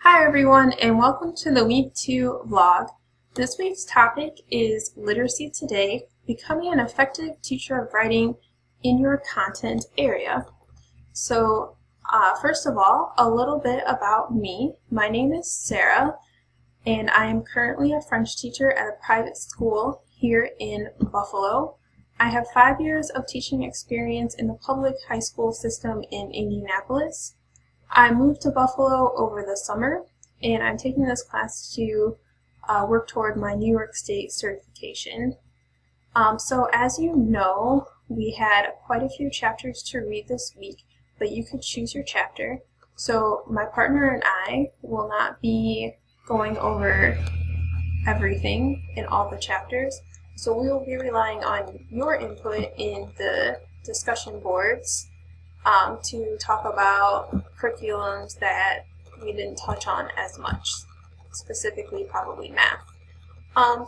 Hi everyone, and welcome to the Week 2 vlog. This week's topic is Literacy Today, Becoming an Effective Teacher of Writing in Your Content Area. So first of all, a little bit about me. My name is Sarah, and I am currently a French teacher at a private school here in Buffalo. I have 5 years of teaching experience in the public high school system in Indianapolis. I moved to Buffalo over the summer, and I'm taking this class to work toward my New York State certification. So as you know, we had quite a few chapters to read this week, but you could choose your chapter. So my partner and I will not be going over everything in all the chapters, so we will be relying on your input in the discussion boards to talk about curriculums that we didn't touch on as much, specifically probably math.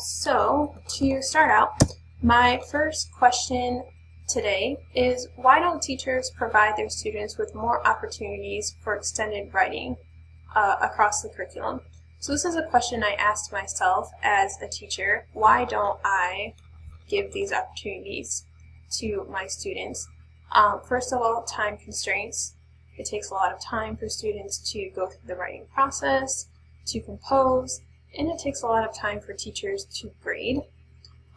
So to start out, my first question today is, why don't teachers provide their students with more opportunities for extended writing across the curriculum? So this is a question I asked myself as a teacher. Why don't I give these opportunities to my students? First of all, time constraints. It takes a lot of time for students to go through the writing process, to compose, and it takes a lot of time for teachers to grade.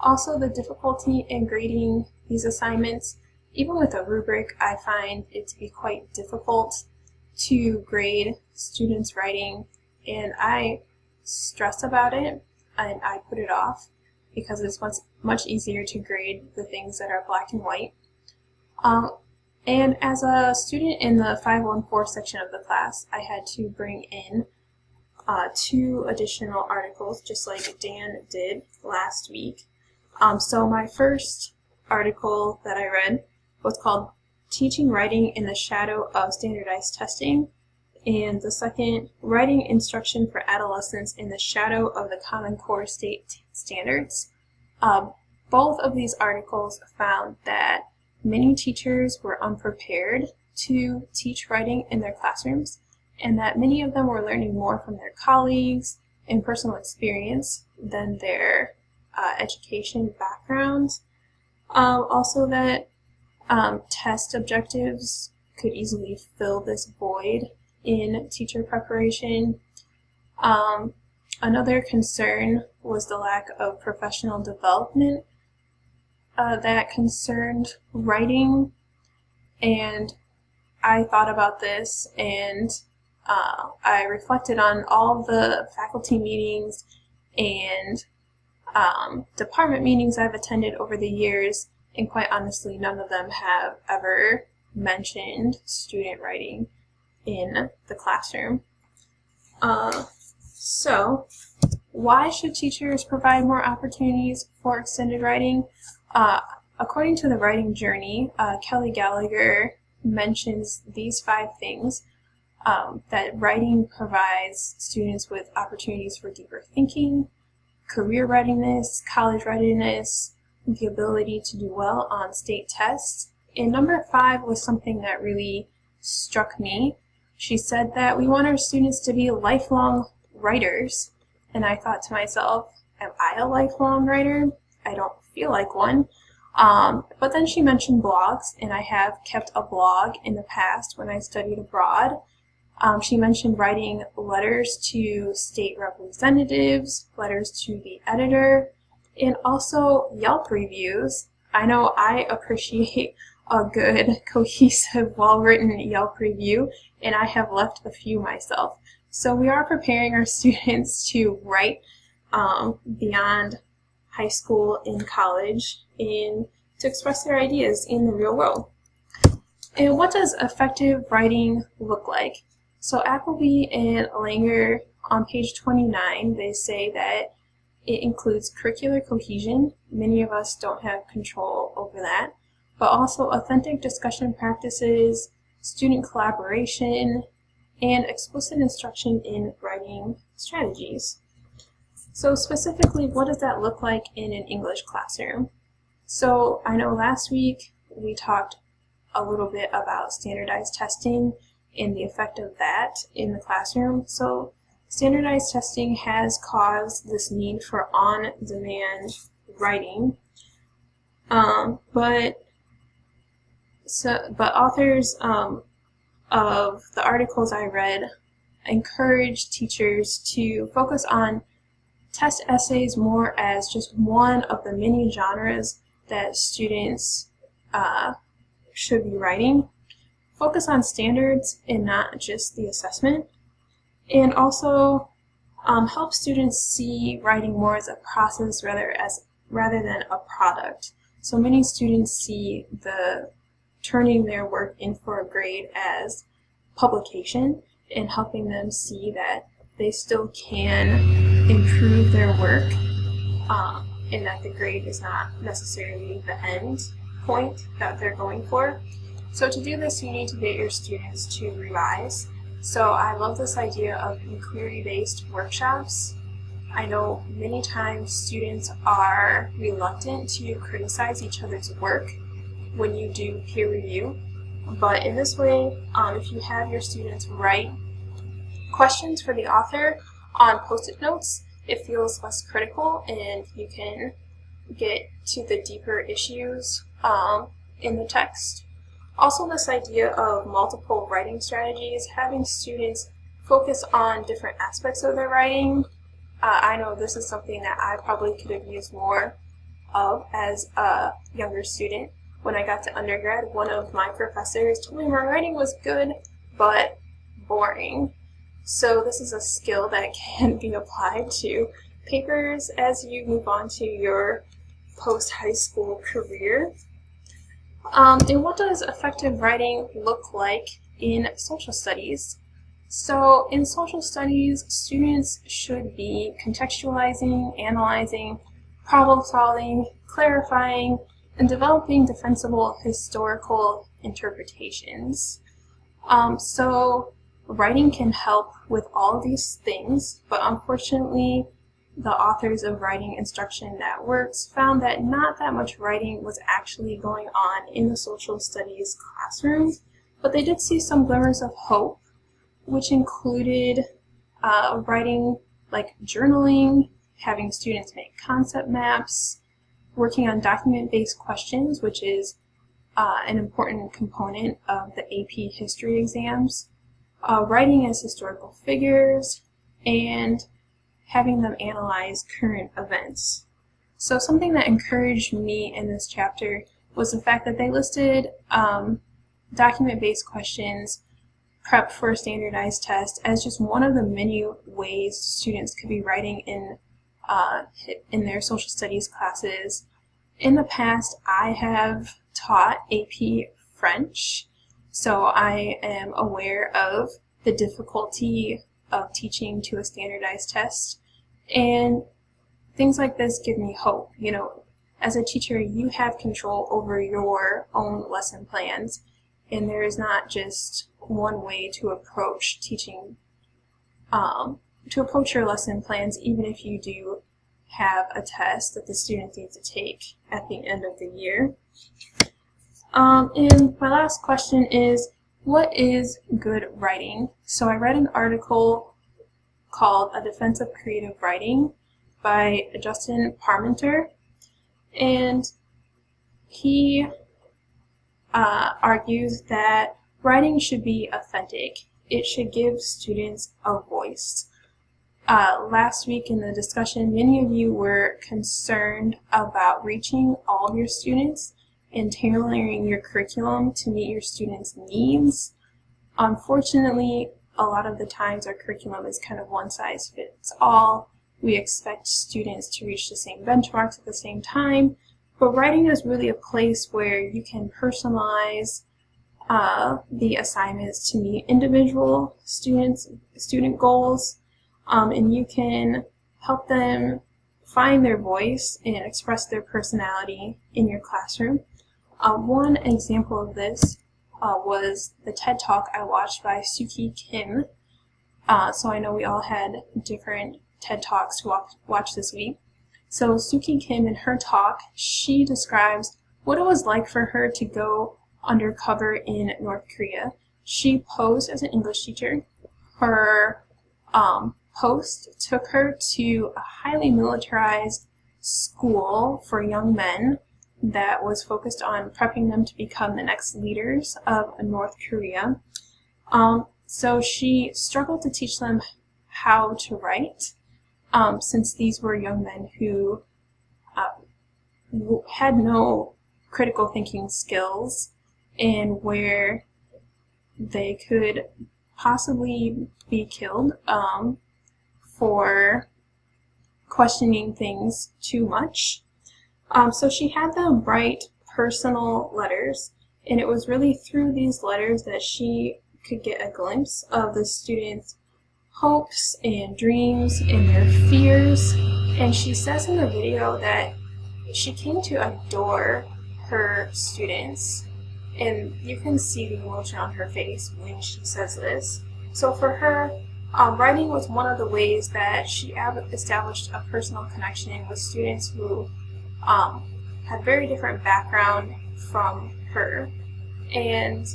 Also, the difficulty in grading these assignments. Even with a rubric, I find it to be quite difficult to grade students' writing, and I stress about it and I put it off because it's much easier to grade the things that are black and white. And as a student in the 514 section of the class, I had to bring in 2 additional articles, just like Dan did last week. So my first article that I read was called Teaching Writing in the Shadow of Standardized Testing, and the second, Writing Instruction for Adolescents in the Shadow of the Common Core State Standards. Both of these articles found that many teachers were unprepared to teach writing in their classrooms, and that many of them were learning more from their colleagues and personal experience than their education background. Also that test objectives could easily fill this void in teacher preparation. Another concern was the lack of professional development that concerned writing, and I thought about this, and I reflected on all the faculty meetings and department meetings I've attended over the years, and quite honestly, none of them have ever mentioned student writing in the classroom. So why should teachers provide more opportunities for extended writing? According to the Writing Journey, Kelly Gallagher mentions these 5 things: that writing provides students with opportunities for deeper thinking, career readiness, college readiness, the ability to do well on state tests. And number 5 was something that really struck me. She said that we want our students to be lifelong writers. And I thought to myself, am I a lifelong writer? I don't feel like one. But then she mentioned blogs, and I have kept a blog in the past when I studied abroad. She mentioned writing letters to state representatives, letters to the editor, and also Yelp reviews. I know I appreciate a good, cohesive, well-written Yelp review, and I have left a few myself. So we are preparing our students to write beyond high school and college, and to express their ideas in the real world. And what does effective writing look like? So Appleby and Langer on page 29, they say that it includes curricular cohesion. Many of us don't have control over that, but also authentic discussion practices, student collaboration, and explicit instruction in writing strategies. So specifically, what does that look like in an English classroom? So I know last week we talked a little bit about standardized testing and the effect of that in the classroom. So standardized testing has caused this need for on-demand writing, but authors of the articles I read encourage teachers to focus on test essays more as just one of the many genres that students should be writing. Focus on standards and not just the assessment, and also help students see writing more as a process rather than a product. So many students see turning their work in for a grade as publication, and helping them see that they still can improve their work, and that the grade is not necessarily the end point that they're going for. So to do this, you need to get your students to revise. So I love this idea of inquiry-based workshops. I know many times students are reluctant to criticize each other's work when you do peer review, but in this way, if you have your students write questions for the author on post-it notes, it feels less critical and you can get to the deeper issues in the text. Also, this idea of multiple writing strategies, having students focus on different aspects of their writing. I know this is something that I probably could have used more of as a younger student. When I got to undergrad, one of my professors told me my writing was good, but boring. So this is a skill that can be applied to papers as you move on to your post-high school career. And what does effective writing look like in social studies? So in social studies, students should be contextualizing, analyzing, problem solving, clarifying, and developing defensible historical interpretations. So writing can help with all of these things, but unfortunately, the authors of Writing Instruction That Works found that not that much writing was actually going on in the social studies classroom, but they did see some glimmers of hope, which included writing like journaling, having students make concept maps, working on document-based questions, which is an important component of the AP history exams, writing as historical figures, and having them analyze current events. So something that encouraged me in this chapter was the fact that they listed document-based questions, prep for a standardized test, as just one of the many ways students could be writing in their social studies classes. In the past, I have taught AP French, so I am aware of the difficulty of teaching to a standardized test, and things like this give me hope. You know, as a teacher, you have control over your own lesson plans, and there is not just one way to approach teaching, to approach your lesson plans, even if you do have a test that the students need to take at the end of the year. And my last question is, what is good writing? So I read an article called A Defense of Creative Writing by Justin Parmenter, and he argues that writing should be authentic. It should give students a voice. Last week in the discussion, many of you were concerned about reaching all of your students and tailoring your curriculum to meet your students' needs. Unfortunately, a lot of the times our curriculum is kind of one size fits all. We expect students to reach the same benchmarks at the same time, but writing is really a place where you can personalize the assignments to meet individual student goals, and you can help them find their voice and express their personality in your classroom. One example of this was the TED Talk I watched by Suki Kim. So I know we all had different TED Talks to watch this week. So Suki Kim, in her talk, she describes what it was like for her to go undercover in North Korea. She posed as an English teacher. Her host took her to a highly militarized school for young men that was focused on prepping them to become the next leaders of North Korea. So she struggled to teach them how to write, since these were young men who had no critical thinking skills, and where they could possibly be killed for questioning things too much. So she had them write personal letters, and it was really through these letters that she could get a glimpse of the students' hopes and dreams and their fears. And she says in the video that she came to adore her students, and you can see the emotion on her face when she says this. So for her, writing was one of the ways that she established a personal connection with students who had very different background from her. And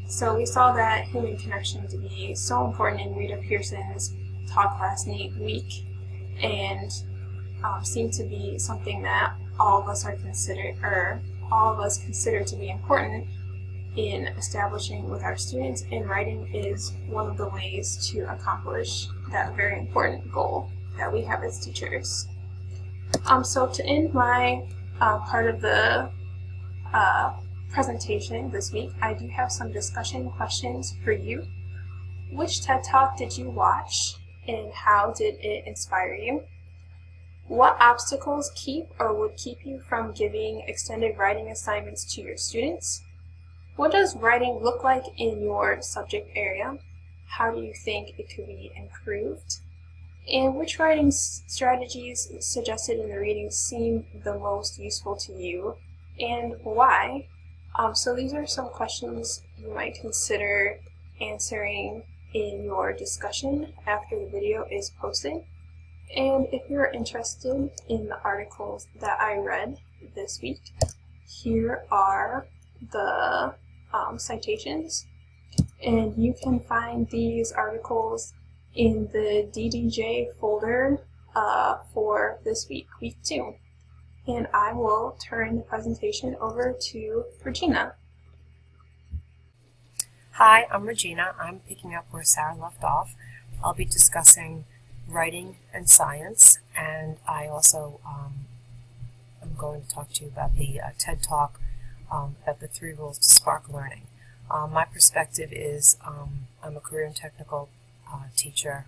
so we saw that human connection to be so important in Rita Pearson's Talk Class Week, and seemed to be something that all of us consider to be important in establishing with our students, and writing is one of the ways to accomplish that very important goal that we have as teachers. So to end my part of the presentation this week, I do have some discussion questions for you. Which TED Talk did you watch, and how did it inspire you? What obstacles keep or would keep you from giving extended writing assignments to your students? What does writing look like in your subject area? How do you think it could be improved? And which writing strategies suggested in the reading seem the most useful to you, and why? So these are some questions you might consider answering in your discussion after the video is posted. And if you're interested in the articles that I read this week, here are the citations, and you can find these articles in the DDJ folder for this week, week 2. And I will turn the presentation over to Regina. Hi, I'm Regina. I'm picking up where Sarah left off. I'll be discussing writing and science, and I also am going to talk to you about the TED Talk about the 3 rules to spark learning. My perspective is I'm a career and technical teacher,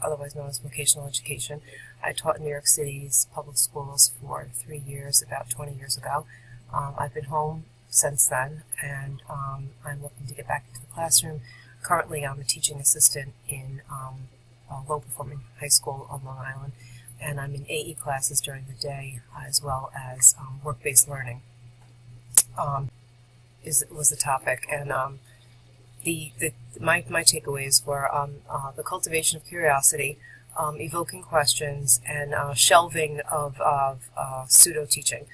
otherwise known as vocational education. I taught in New York City's public schools for 3 years, about 20 years ago. I've been home since then, and I'm looking to get back into the classroom. Currently, I'm a teaching assistant in a low-performing high school on Long Island, and I'm in AE classes during the day, as well as work-based learning was the topic. And my takeaways were the cultivation of curiosity, evoking questions, and shelving of pseudo-teaching.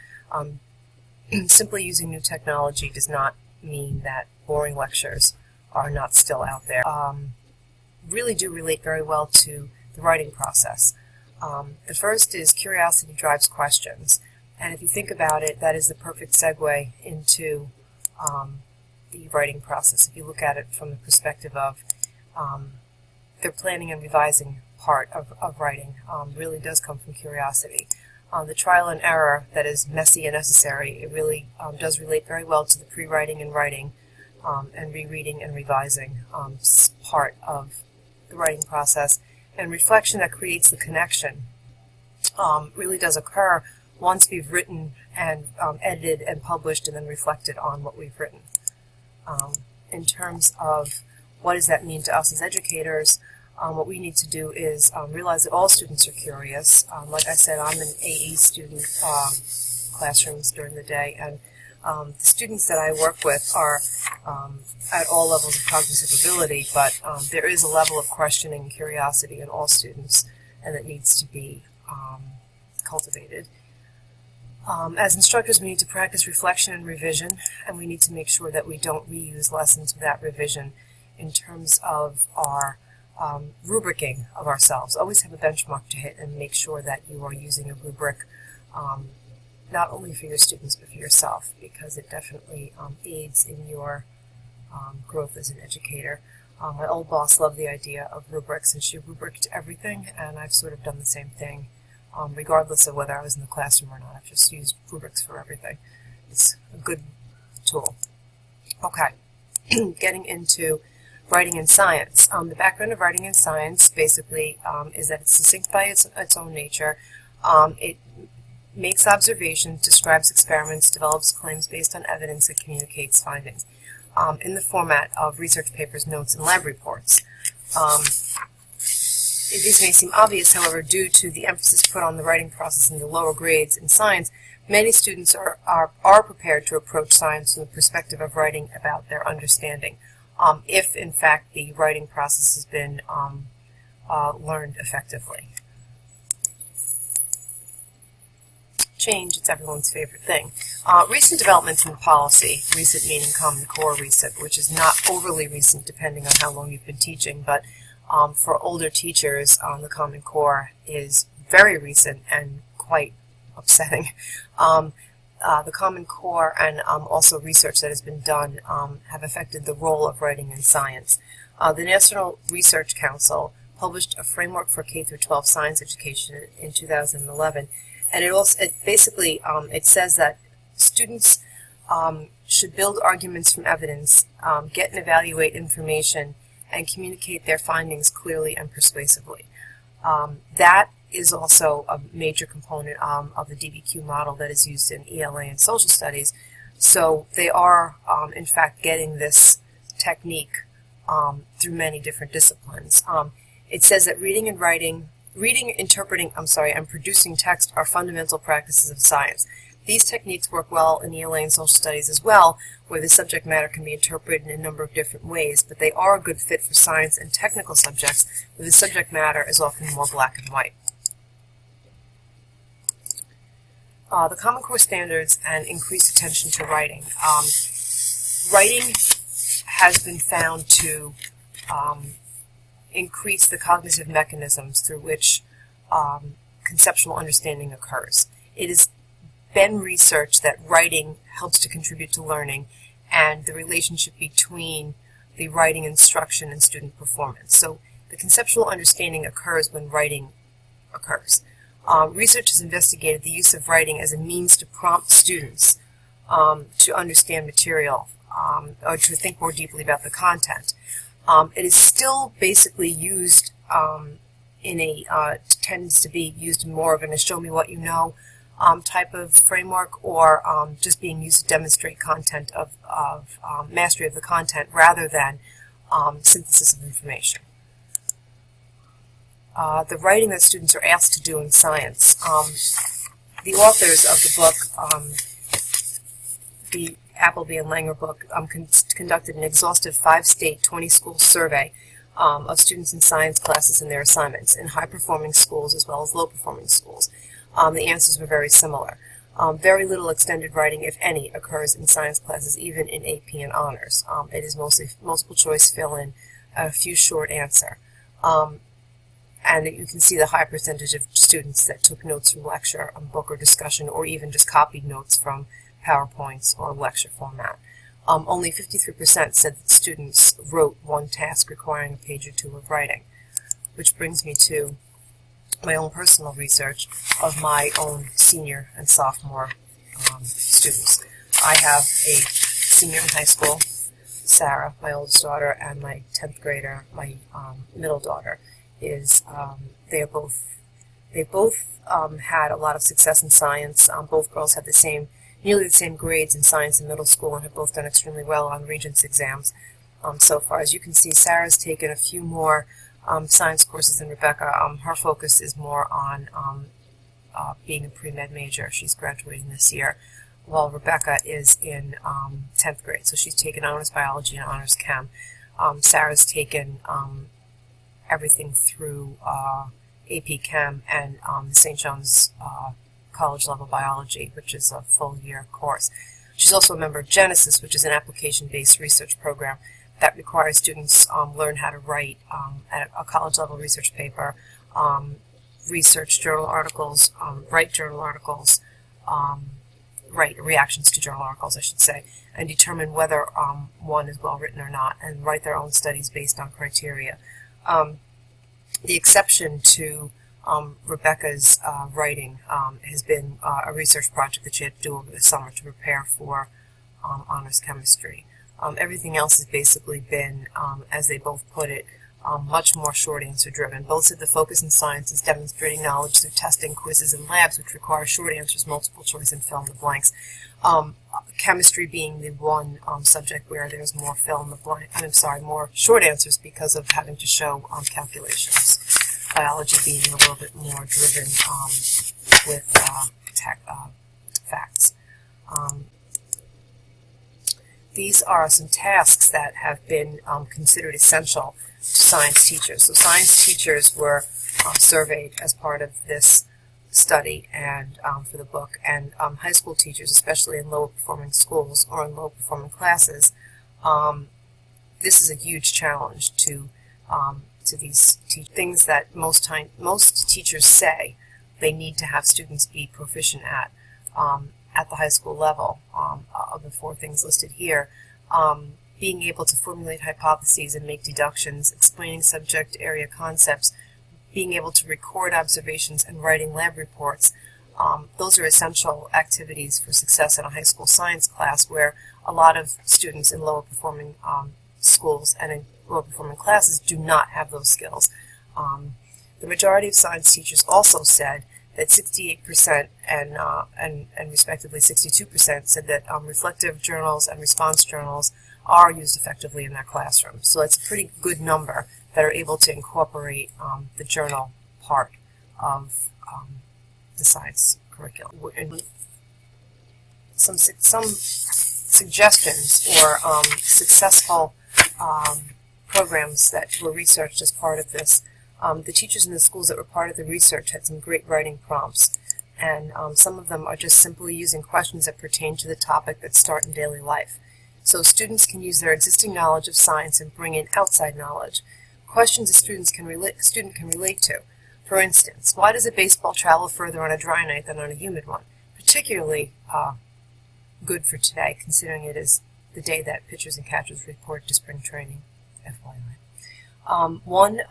Simply using new technology does not mean that boring lectures are not still out there. Really do relate very well to the writing process. The first is curiosity drives questions, and if you think about it, that is the perfect segue into the writing process. If you look at it from the perspective of the planning and revising part of writing, really does come from curiosity. The trial and error that is messy and necessary, it really does relate very well to the pre-writing and writing and rereading and revising part of the writing process. And reflection that creates the connection really does occur once we've written and edited and published and then reflected on what we've written. In terms of what does that mean to us as educators, what we need to do is realize that all students are curious. Like I said, I'm in AE student classrooms during the day, and the students that I work with are at all levels of cognitive ability, but there is a level of questioning and curiosity in all students, and it needs to be cultivated. As instructors, we need to practice reflection and revision, and we need to make sure that we don't reuse lessons without revision in terms of our rubricing of ourselves. Always have a benchmark to hit and make sure that you are using a rubric not only for your students but for yourself, because it definitely aids in your growth as an educator. My old boss loved the idea of rubrics, and she rubriced everything, and I've sort of done the same thing regardless of whether I was in the classroom or not. I've just used rubrics for everything. It's a good tool. Okay, getting into writing in science. The background of writing in science basically is that it's succinct by its own nature. It makes observations, describes experiments, develops claims based on evidence, and communicates findings in the format of research papers, notes, and lab reports. These may seem obvious, however, due to the emphasis put on the writing process in the lower grades in science. Many students are prepared to approach science from the perspective of writing about their understanding, if in fact the writing process has been learned effectively. Change, it's everyone's favorite thing. Recent developments in policy, recent meaning Common Core recent, which is not overly recent depending on how long you've been teaching, but for older teachers, the Common Core is very recent and quite upsetting. The Common Core and also research that has been done have affected the role of writing in science. The National Research Council published a framework for K-12 science education in 2011, and it basically says that students should build arguments from evidence, get and evaluate information, and communicate their findings clearly and persuasively. That is also a major component of the DBQ model that is used in ELA and social studies. So they are, in fact, getting this technique through many different disciplines. It says that reading, interpreting, and producing text are fundamental practices of science. These techniques work well in ELA and social studies as well, where the subject matter can be interpreted in a number of different ways, but they are a good fit for science and technical subjects, where the subject matter is often more black and white. The Common Core standards and increased attention to writing. Writing has been found to increase the cognitive mechanisms through which conceptual understanding occurs. It has been researched that writing helps to contribute to learning and the relationship between the writing instruction and student performance. So the conceptual understanding occurs when writing occurs. Research has investigated the use of writing as a means to prompt students to understand material or to think more deeply about the content. It is still basically used tends to be used more of in a show me what you know type of framework, or just being used to demonstrate content of mastery of the content rather than synthesis of information. The writing that students are asked to do in science. The authors of the book, the Appleby and Langer book, conducted an exhaustive 5-state, 20-school survey of students in science classes and their assignments in high-performing schools as well as low-performing schools. The answers were very similar. Very little extended writing, if any, occurs in science classes, even in AP and honors. It is mostly multiple choice fill-in, a few short answer. And you can see the high percentage of students that took notes from lecture, book, or discussion, or even just copied notes from PowerPoints or lecture format. Only 53% said that students wrote one task requiring a page or two of writing, which brings me to my own personal research of my own senior and sophomore students. I have a senior in high school, Sarah, my oldest daughter, and my 10th grader, my middle daughter. They've both had a lot of success in science. Both girls had nearly the same grades in science in middle school and have both done extremely well on Regents exams so far. As you can see, Sarah's taken a few more science courses than Rebecca. Her focus is more on being a pre-med major. She's graduating this year, while Rebecca is in 10th grade. So she's taken honors biology and honors chem. Sarah's taken everything through AP Chem and the St. John's college level biology, which is a full year course. She's also a member of Genesis, which is an application-based research program that requires students learn how to write at a college-level research paper, research journal articles, write journal articles, write reactions to journal articles, I should say, and determine whether one is well written or not, and write their own studies based on criteria. The exception to Rebecca's writing has been a research project that she had to do over the summer to prepare for honors chemistry. Everything else has basically been, as they both put it, much more short answer driven. Both said the focus in science is demonstrating knowledge through testing, quizzes, and labs, which require short answers, multiple choice, and fill in the blanks. Chemistry being the one subject where there's more fill in the blank. More short answers because of having to show calculations. Biology being a little bit more driven with facts. These are some tasks that have been considered essential to science teachers. So science teachers were surveyed as part of this study and for the book, and high school teachers, especially in lower performing schools or in low performing classes. This is a huge challenge to these things that most teachers say they need to have students be proficient at the high school level. Of the 4 things listed here, being able to formulate hypotheses and make deductions, explaining subject area concepts, being able to record observations, and writing lab reports. Those are essential activities for success in a high school science class, where a lot of students in lower performing schools and in lower performing classes do not have those skills. The majority of science teachers also said that 68% and respectively 62% said that reflective journals and response journals are used effectively in their classroom. So that's a pretty good number that are able to incorporate the journal part of the science curriculum. And some suggestions or successful programs that were researched as part of this. The teachers in the schools that were part of the research had some great writing prompts, and some of them are just simply using questions that pertain to the topic that start in daily life. So students can use their existing knowledge of science and bring in outside knowledge. Questions a student can relate to. For instance, why does a baseball travel further on a dry night than on a humid one? Particularly good for today, considering it is the day that pitchers and catchers report to spring training, FYI. One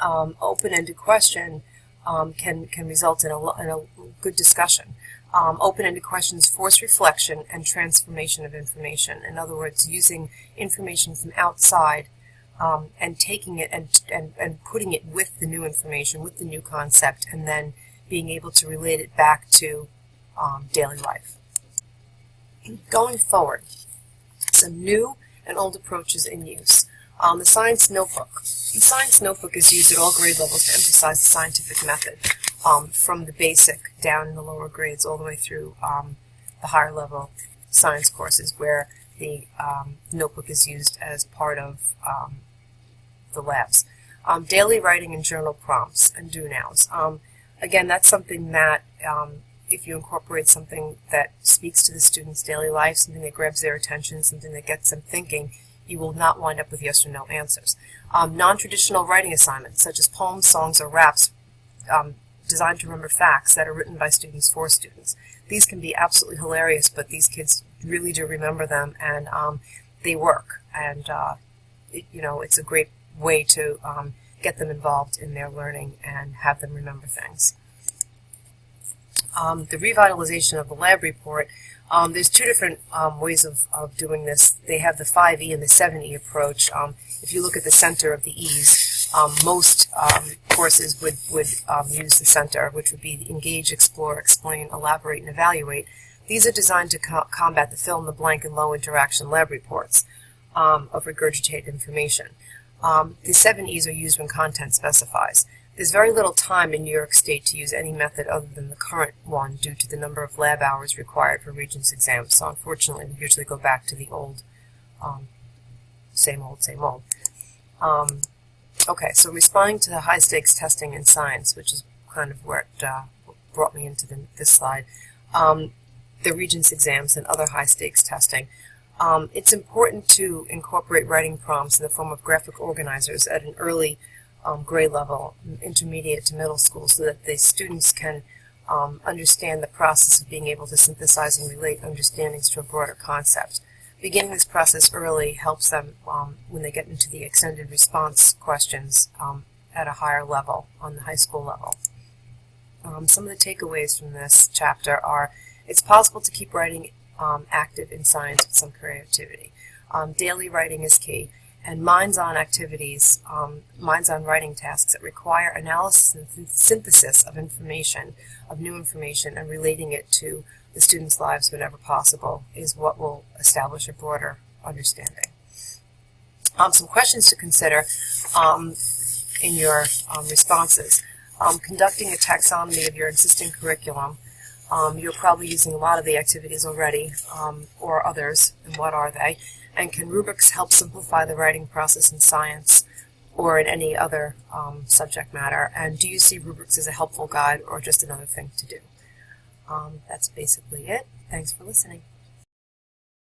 open-ended question can result in a good discussion. Open-ended questions force reflection and transformation of information. In other words, using information from outside and taking it and putting it with the new information, with the new concept, and then being able to relate it back to daily life. Going forward, some new and old approaches in use. The Science Notebook. The Science Notebook is used at all grade levels to emphasize the scientific method, from the basic down in the lower grades all the way through the higher level science courses, where the notebook is used as part of the labs. Daily writing and journal prompts and do-nows. Again, that's something that if you incorporate something that speaks to the student's daily life, something that grabs their attention, something that gets them thinking, you will not wind up with yes or no answers. Non-traditional writing assignments, such as poems, songs, or raps designed to remember facts that are written by students for students. These can be absolutely hilarious, but these kids really do remember them, and they work. And it's a great way to get them involved in their learning and have them remember things. The revitalization of the lab report. There's 2 different ways of doing this. They have the 5E and the 7E approach. If you look at the center of the E's, most courses would use the center, which would be engage, explore, explain, elaborate, and evaluate. These are designed to combat the fill-in-the-blank and low-interaction lab reports of regurgitated information. The 7 E's are used when content specifies. There's very little time in New York State to use any method other than the current one due to the number of lab hours required for Regents exams. So unfortunately, we usually go back to the old, same old, same old. Okay, so responding to the high-stakes testing in science, which is kind of where it brought me into this slide, the Regents exams and other high-stakes testing. It's important to incorporate writing prompts in the form of graphic organizers at an early grade level, intermediate to middle school, so that the students can understand the process of being able to synthesize and relate understandings to a broader concept. Beginning this process early helps them when they get into the extended response questions at a higher level, on the high school level. Some of the takeaways from this chapter are: it's possible to keep writing active in science with some creativity. Daily writing is key, and minds-on activities, minds-on writing tasks that require analysis and synthesis of information, of new information, and relating it to the students' lives whenever possible is what will establish a broader understanding. Some questions to consider in your responses. Conducting a taxonomy of your existing curriculum. You're probably using a lot of the activities already, or others, and what are they? And can rubrics help simplify the writing process in science or in any other subject matter? And do you see rubrics as a helpful guide or just another thing to do? That's basically it. Thanks for listening.